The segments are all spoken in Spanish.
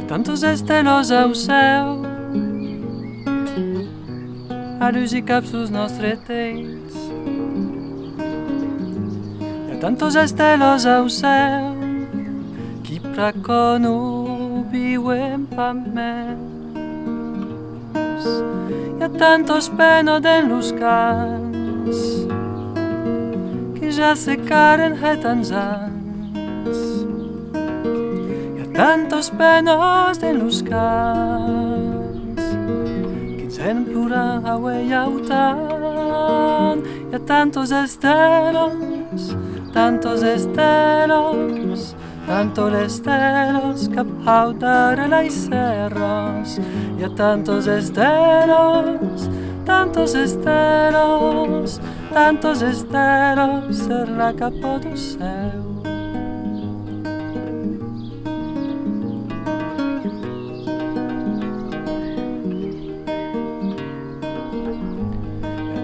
Tantos estelos au céu, a luz i cap sus nostres teits. Hi ha tantos estelos au céu, qui pracono viuen pa més. Hi ha tantos penos en los cants, que ja secaren tants anys. Tantos penos en los cants, que ens en plorar auelautant. Hi ha tantos estelos, tantos estelos, tantos estelos cap haudare la serros. Hi ha tantos estelos, tantos estelos, tantos estelos ser la capo do céu.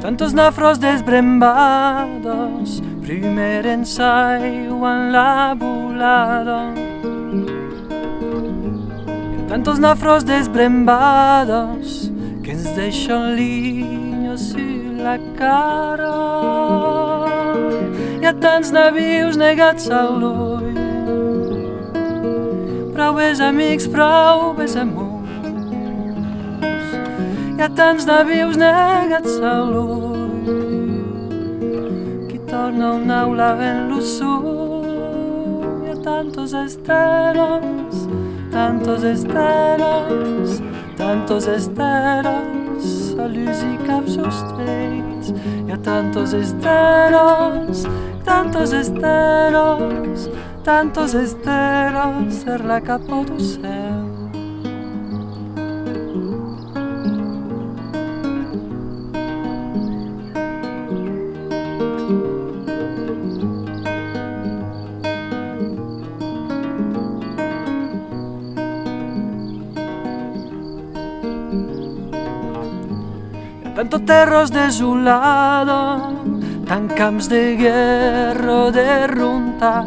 Tantos nafros desbrembados, primer ensayo en la volada. Tantos nafros desbrembados que ens deixen línies sur la cara. Hi ha tants navius negats a l'ull, prou és amics, prou és amor. Hi ha tants navius negats a l'ull, qui torna una aula en l'usull. Hi ha tantos esteros, tantos esteros, tantos esteros, a luz i cap sostrets. Hi ha tantos esteros, tantos esteros, tantos esteros, ser la capo do céu. Tantos terros desolados, tan camps de guerra derruntat.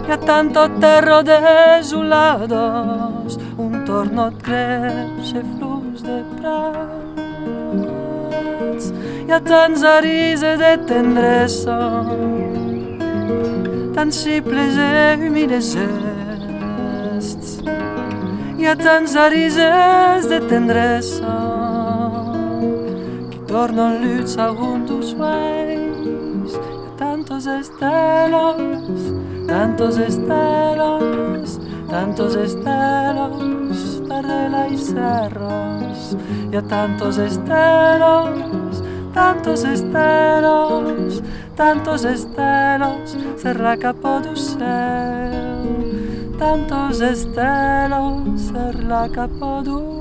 Hi ha tanto terro desolados, un tornot creix flux de prats. Hi ha tants arises de tendresa, tan simples e humides gests. Hi ha tants arises de tendresa, qui tornen luts algun dos sueis. Hi ha tantos estelos, tantos estelos, tantos estelos, darrere i cerros. Hi ha tantos estelos, tantos estelos, tantos estelos, ser la capo do céu. Tantos estelos, ser la capo do